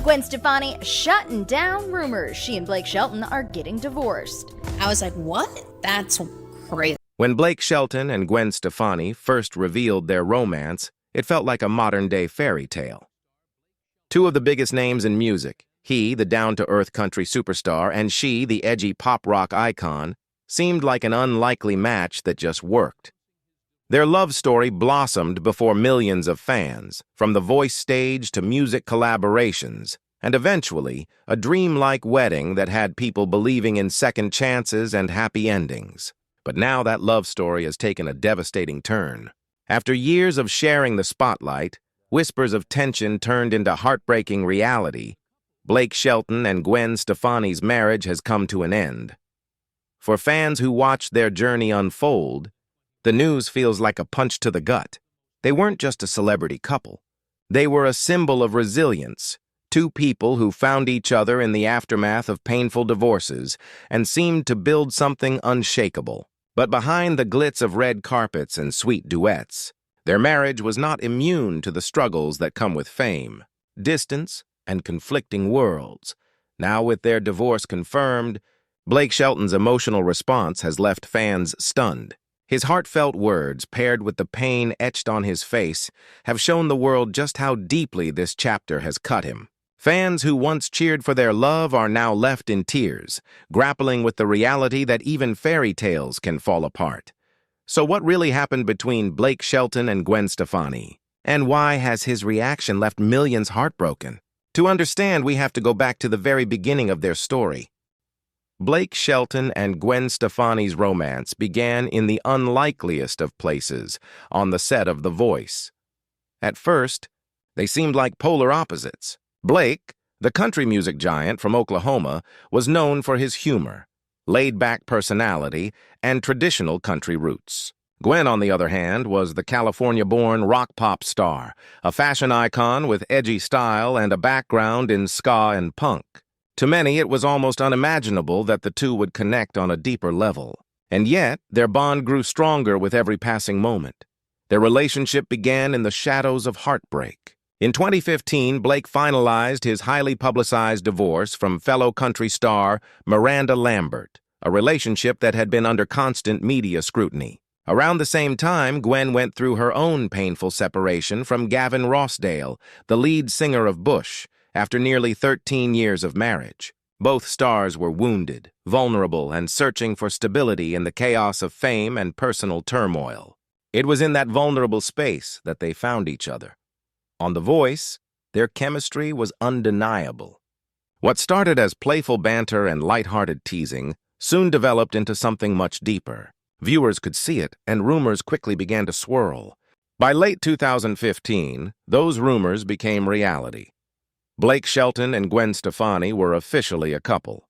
Gwen Stefani shutting down rumors she and Blake Shelton are getting divorced. I was like, what? That's crazy. When Blake Shelton and Gwen Stefani first revealed their romance, it felt like a modern-day fairy tale. Two of the biggest names in music, he, the down-to-earth country superstar, and she, the edgy pop-rock icon, seemed like an unlikely match that just worked. Their love story blossomed before millions of fans, from The Voice stage to music collaborations, and eventually, a dreamlike wedding that had people believing in second chances and happy endings. But now that love story has taken a devastating turn. After years of sharing the spotlight, whispers of tension turned into heartbreaking reality. Blake Shelton and Gwen Stefani's marriage has come to an end. For fans who watched their journey unfold, the news feels like a punch to the gut. They weren't just a celebrity couple. They were a symbol of resilience, two people who found each other in the aftermath of painful divorces and seemed to build something unshakable. But behind the glitz of red carpets and sweet duets, their marriage was not immune to the struggles that come with fame, distance, and conflicting worlds. Now with their divorce confirmed, Blake Shelton's emotional response has left fans stunned. His heartfelt words, paired with the pain etched on his face, have shown the world just how deeply this chapter has cut him. Fans who once cheered for their love are now left in tears, grappling with the reality that even fairy tales can fall apart. So what really happened between Blake Shelton and Gwen Stefani? And why has his reaction left millions heartbroken? To understand, we have to go back to the very beginning of their story. Blake Shelton and Gwen Stefani's romance began in the unlikeliest of places, on the set of The Voice. At first, they seemed like polar opposites. Blake, the country music giant from Oklahoma, was known for his humor, laid-back personality, and traditional country roots. Gwen, on the other hand, was the California-born rock-pop star, a fashion icon with edgy style and a background in ska and punk. To many, it was almost unimaginable that the two would connect on a deeper level. And yet, their bond grew stronger with every passing moment. Their relationship began in the shadows of heartbreak. In 2015, Blake finalized his highly publicized divorce from fellow country star Miranda Lambert, a relationship that had been under constant media scrutiny. Around the same time, Gwen went through her own painful separation from Gavin Rossdale, the lead singer of Bush, after nearly 13 years of marriage. Both stars were wounded, vulnerable, and searching for stability in the chaos of fame and personal turmoil. It was in that vulnerable space that they found each other. On The Voice, their chemistry was undeniable. What started as playful banter and lighthearted teasing soon developed into something much deeper. Viewers could see it, and rumors quickly began to swirl. By late 2015, those rumors became reality. Blake Shelton and Gwen Stefani were officially a couple.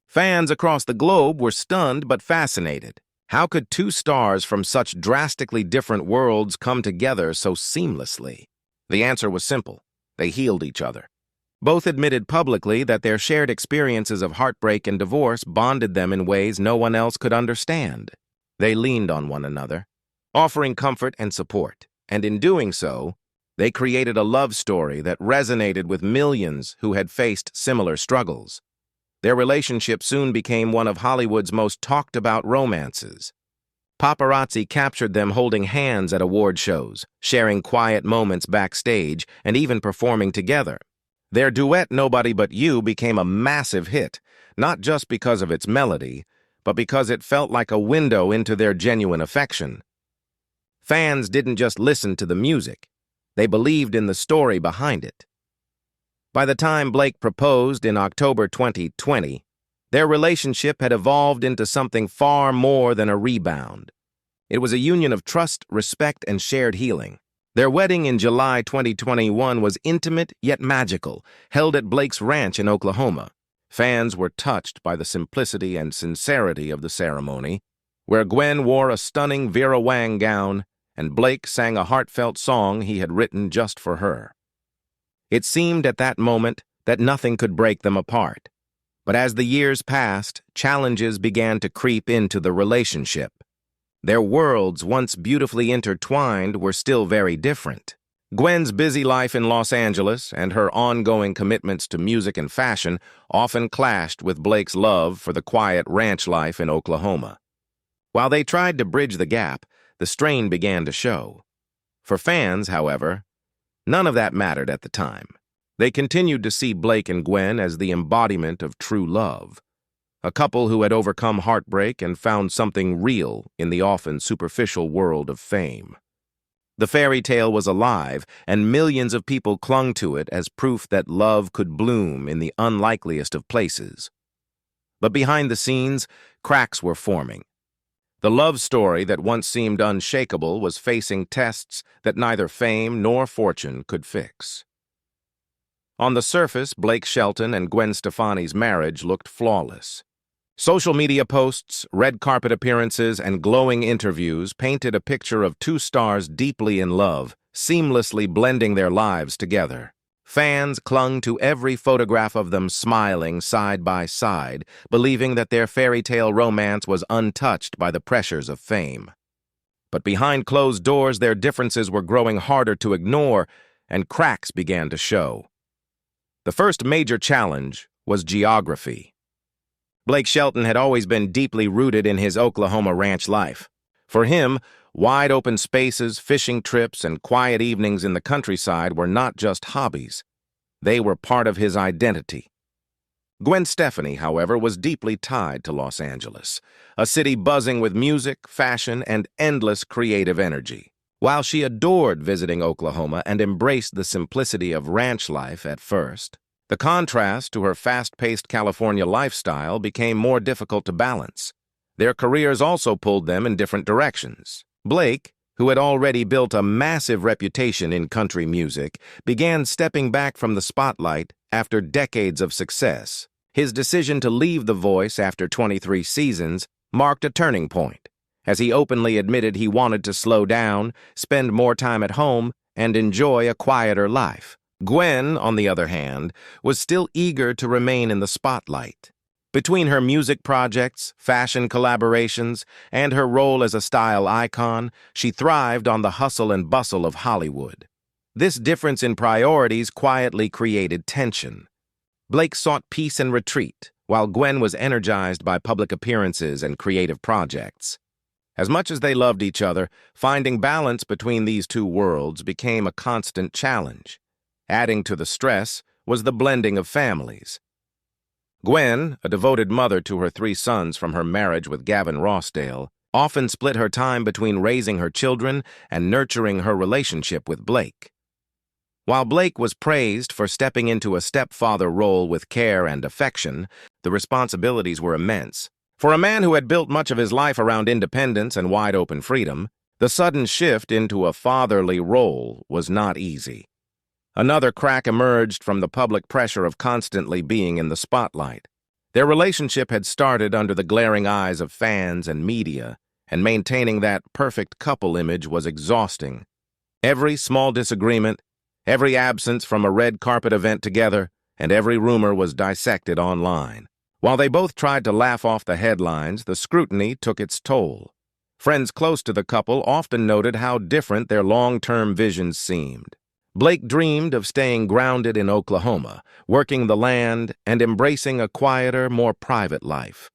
Fans across the globe were stunned but fascinated. How could two stars from such drastically different worlds come together so seamlessly? The answer was simple. They healed each other. Both admitted publicly that their shared experiences of heartbreak and divorce bonded them in ways no one else could understand. They leaned on one another, offering comfort and support, and in doing so, they created a love story that resonated with millions who had faced similar struggles. Their relationship soon became one of Hollywood's most talked-about romances. Paparazzi captured them holding hands at award shows, sharing quiet moments backstage, and even performing together. Their duet, Nobody But You, became a massive hit, not just because of its melody, but because it felt like a window into their genuine affection. Fans didn't just listen to the music. They believed in the story behind it. By the time Blake proposed in October 2020, their relationship had evolved into something far more than a rebound. It was a union of trust, respect, and shared healing. Their wedding in July 2021 was intimate yet magical, held at Blake's ranch in Oklahoma. Fans were touched by the simplicity and sincerity of the ceremony, where Gwen wore a stunning Vera Wang gown and Blake sang a heartfelt song he had written just for her. It seemed at that moment that nothing could break them apart. But as the years passed, challenges began to creep into the relationship. Their worlds, once beautifully intertwined, were still very different. Gwen's busy life in Los Angeles and her ongoing commitments to music and fashion often clashed with Blake's love for the quiet ranch life in Oklahoma. While they tried to bridge the gap, the strain began to show. For fans, however, none of that mattered at the time. They continued to see Blake and Gwen as the embodiment of true love, a couple who had overcome heartbreak and found something real in the often superficial world of fame. The fairy tale was alive, and millions of people clung to it as proof that love could bloom in the unlikeliest of places. But behind the scenes, cracks were forming. The love story that once seemed unshakable was facing tests that neither fame nor fortune could fix. On the surface, Blake Shelton and Gwen Stefani's marriage looked flawless. Social media posts, red carpet appearances, and glowing interviews painted a picture of two stars deeply in love, seamlessly blending their lives together. Fans clung to every photograph of them smiling side by side, believing that their fairy tale romance was untouched by the pressures of fame. But behind closed doors, their differences were growing harder to ignore, and cracks began to show. The first major challenge was geography. Blake Shelton had always been deeply rooted in his Oklahoma ranch life. For him, wide open spaces, fishing trips, and quiet evenings in the countryside were not just hobbies. They were part of his identity. Gwen Stefani, however, was deeply tied to Los Angeles, a city buzzing with music, fashion, and endless creative energy. While she adored visiting Oklahoma and embraced the simplicity of ranch life at first, the contrast to her fast-paced California lifestyle became more difficult to balance. Their careers also pulled them in different directions. Blake, who had already built a massive reputation in country music, began stepping back from the spotlight after decades of success. His decision to leave The Voice after 23 seasons marked a turning point, as he openly admitted he wanted to slow down, spend more time at home, and enjoy a quieter life. Gwen, on the other hand, was still eager to remain in the spotlight. Between her music projects, fashion collaborations, and her role as a style icon, she thrived on the hustle and bustle of Hollywood. This difference in priorities quietly created tension. Blake sought peace and retreat, while Gwen was energized by public appearances and creative projects. As much as they loved each other, finding balance between these two worlds became a constant challenge. Adding to the stress was the blending of families. Gwen, a devoted mother to her 3 sons from her marriage with Gavin Rossdale, often split her time between raising her children and nurturing her relationship with Blake. While Blake was praised for stepping into a stepfather role with care and affection, the responsibilities were immense. For a man who had built much of his life around independence and wide-open freedom, the sudden shift into a fatherly role was not easy. Another crack emerged from the public pressure of constantly being in the spotlight. Their relationship had started under the glaring eyes of fans and media, and maintaining that perfect couple image was exhausting. Every small disagreement, every absence from a red carpet event together, and every rumor was dissected online. While they both tried to laugh off the headlines, the scrutiny took its toll. Friends close to the couple often noted how different their long-term visions seemed. Blake dreamed of staying grounded in Oklahoma, working the land, and embracing a quieter, more private life.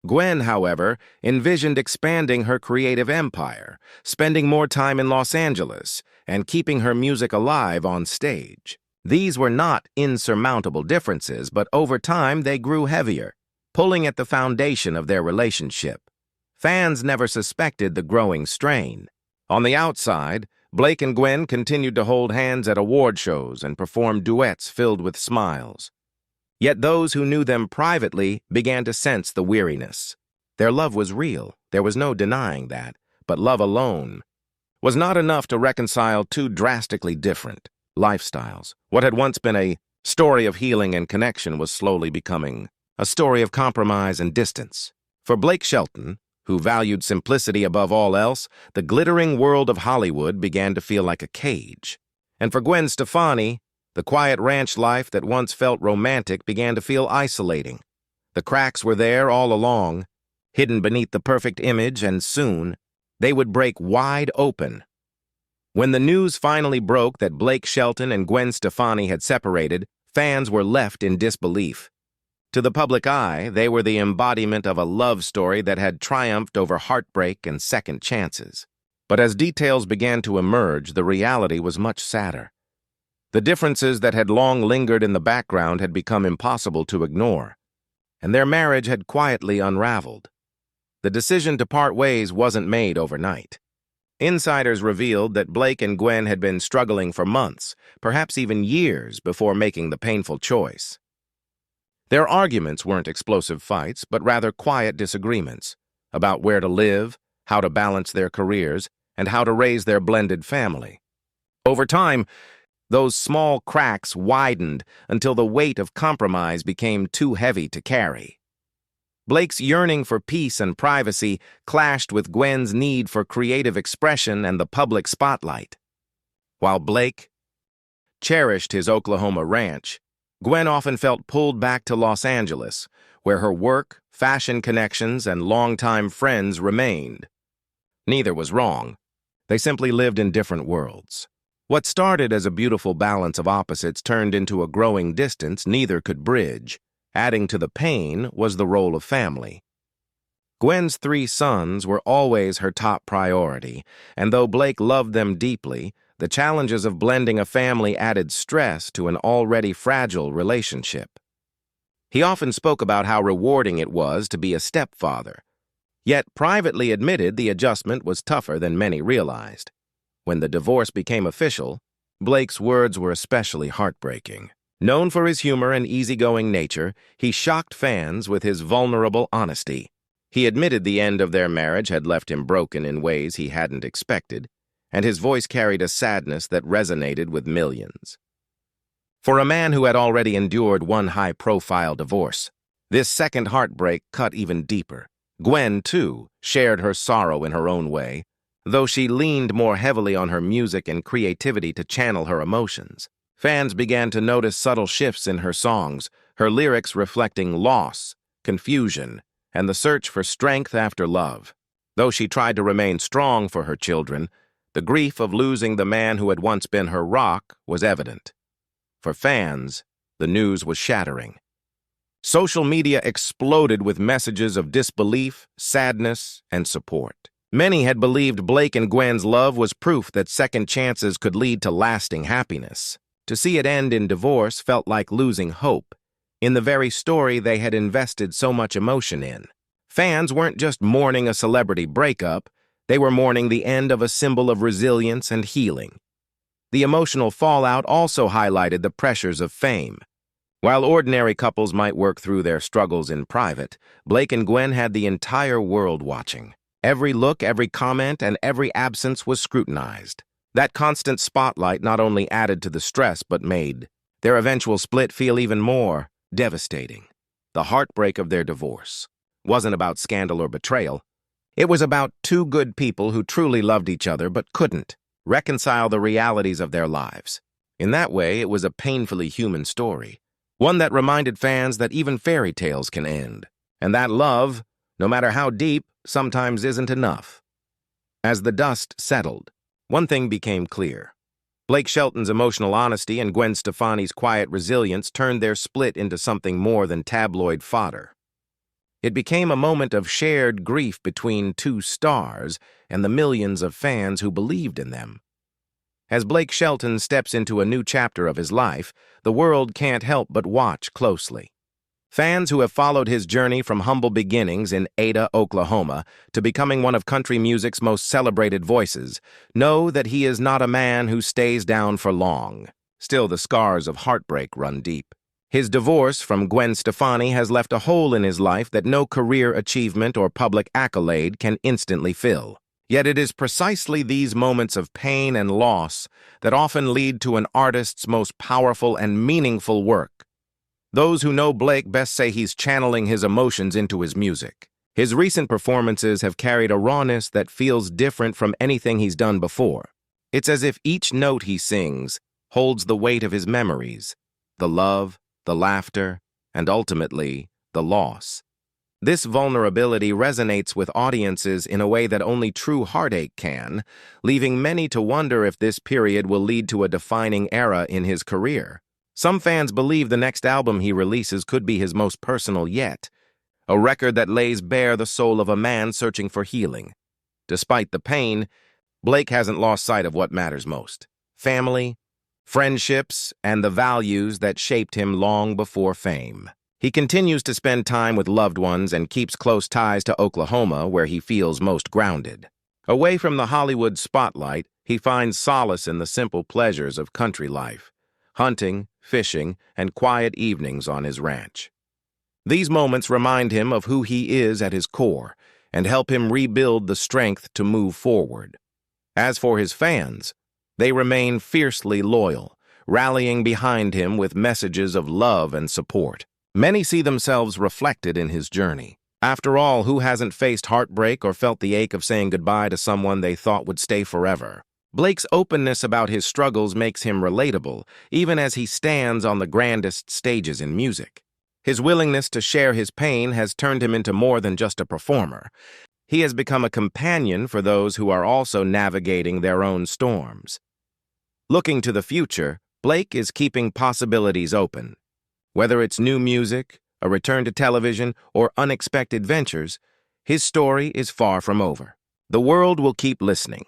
Gwen, however, envisioned expanding her creative empire, spending more time in Los Angeles, and keeping her music alive on stage. These were not insurmountable differences, but over time they grew heavier, pulling at the foundation of their relationship. Fans never suspected the growing strain. On the outside, Blake and Gwen continued to hold hands at award shows and perform duets filled with smiles. Yet those who knew them privately began to sense the weariness. Their love was real, there was no denying that, but love alone was not enough to reconcile two drastically different lifestyles. What had once been a story of healing and connection was slowly becoming a story of compromise and distance. For Blake Shelton, who valued simplicity above all else, the glittering world of Hollywood began to feel like a cage. And for Gwen Stefani, the quiet ranch life that once felt romantic began to feel isolating. The cracks were there all along, hidden beneath the perfect image, and soon they would break wide open. When the news finally broke that Blake Shelton and Gwen Stefani had separated, fans were left in disbelief. To the public eye, they were the embodiment of a love story that had triumphed over heartbreak and second chances. But as details began to emerge, the reality was much sadder. The differences that had long lingered in the background had become impossible to ignore, and their marriage had quietly unraveled. The decision to part ways wasn't made overnight. Insiders revealed that Blake and Gwen had been struggling for months, perhaps even years, before making the painful choice. Their arguments weren't explosive fights, but rather quiet disagreements about where to live, how to balance their careers, and how to raise their blended family. Over time, those small cracks widened until the weight of compromise became too heavy to carry. Blake's yearning for peace and privacy clashed with Gwen's need for creative expression and the public spotlight. While Blake cherished his Oklahoma ranch, Gwen often felt pulled back to Los Angeles, where her work, fashion connections, and longtime friends remained. Neither was wrong. They simply lived in different worlds. What started as a beautiful balance of opposites turned into a growing distance neither could bridge. Adding to the pain was the role of family. Gwen's 3 sons were always her top priority, and though Blake loved them deeply, the challenges of blending a family added stress to an already fragile relationship. He often spoke about how rewarding it was to be a stepfather, yet privately admitted the adjustment was tougher than many realized. When the divorce became official, Blake's words were especially heartbreaking. Known for his humor and easygoing nature, he shocked fans with his vulnerable honesty. He admitted the end of their marriage had left him broken in ways he hadn't expected, and his voice carried a sadness that resonated with millions. For a man who had already endured one high-profile divorce, this second heartbreak cut even deeper. Gwen, too, shared her sorrow in her own way, though she leaned more heavily on her music and creativity to channel her emotions. Fans began to notice subtle shifts in her songs, her lyrics reflecting loss, confusion, and the search for strength after love. Though she tried to remain strong for her children, the grief of losing the man who had once been her rock was evident. For fans, the news was shattering. Social media exploded with messages of disbelief, sadness, and support. Many had believed Blake and Gwen's love was proof that second chances could lead to lasting happiness. To see it end in divorce felt like losing hope in the very story they had invested so much emotion in. Fans weren't just mourning a celebrity breakup, they were mourning the end of a symbol of resilience and healing. The emotional fallout also highlighted the pressures of fame. While ordinary couples might work through their struggles in private, Blake and Gwen had the entire world watching. Every look, every comment, and every absence was scrutinized. That constant spotlight not only added to the stress but made their eventual split feel even more devastating. The heartbreak of their divorce wasn't about scandal or betrayal. It was about 2 good people who truly loved each other but couldn't reconcile the realities of their lives. In that way, it was a painfully human story, one that reminded fans that even fairy tales can end, and that love, no matter how deep, sometimes isn't enough. As the dust settled, one thing became clear. Blake Shelton's emotional honesty and Gwen Stefani's quiet resilience turned their split into something more than tabloid fodder. It became a moment of shared grief between 2 stars and the millions of fans who believed in them. As Blake Shelton steps into a new chapter of his life, the world can't help but watch closely. Fans who have followed his journey from humble beginnings in Ada, Oklahoma, to becoming one of country music's most celebrated voices, know that he is not a man who stays down for long. Still, the scars of heartbreak run deep. His divorce from Gwen Stefani has left a hole in his life that no career achievement or public accolade can instantly fill. Yet it is precisely these moments of pain and loss that often lead to an artist's most powerful and meaningful work. Those who know Blake best say he's channeling his emotions into his music. His recent performances have carried a rawness that feels different from anything he's done before. It's as if each note he sings holds the weight of his memories, the love, the laughter, and ultimately, the loss. This vulnerability resonates with audiences in a way that only true heartache can, leaving many to wonder if this period will lead to a defining era in his career. Some fans believe the next album he releases could be his most personal yet, a record that lays bare the soul of a man searching for healing. Despite the pain, Blake hasn't lost sight of what matters most: family, friendships, and the values that shaped him long before fame. He continues to spend time with loved ones and keeps close ties to Oklahoma, where he feels most grounded. Away from the Hollywood spotlight, he finds solace in the simple pleasures of country life: hunting, fishing, and quiet evenings on his ranch. These moments remind him of who he is at his core and help him rebuild the strength to move forward. As for his fans, they remain fiercely loyal, rallying behind him with messages of love and support. Many see themselves reflected in his journey. After all, who hasn't faced heartbreak or felt the ache of saying goodbye to someone they thought would stay forever? Blake's openness about his struggles makes him relatable, even as he stands on the grandest stages in music. His willingness to share his pain has turned him into more than just a performer. He has become a companion for those who are also navigating their own storms. Looking to the future, Blake is keeping possibilities open. Whether it's new music, a return to television, or unexpected ventures, his story is far from over. The world will keep listening,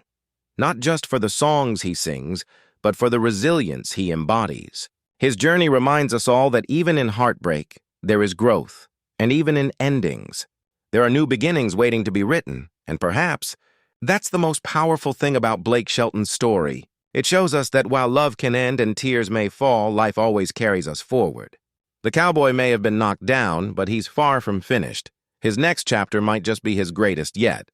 not just for the songs he sings, but for the resilience he embodies. His journey reminds us all that even in heartbreak, there is growth, and even in endings, there are new beginnings waiting to be written, and perhaps that's the most powerful thing about Blake Shelton's story. It shows us that while love can end and tears may fall, life always carries us forward. The cowboy may have been knocked down, but he's far from finished. His next chapter might just be his greatest yet.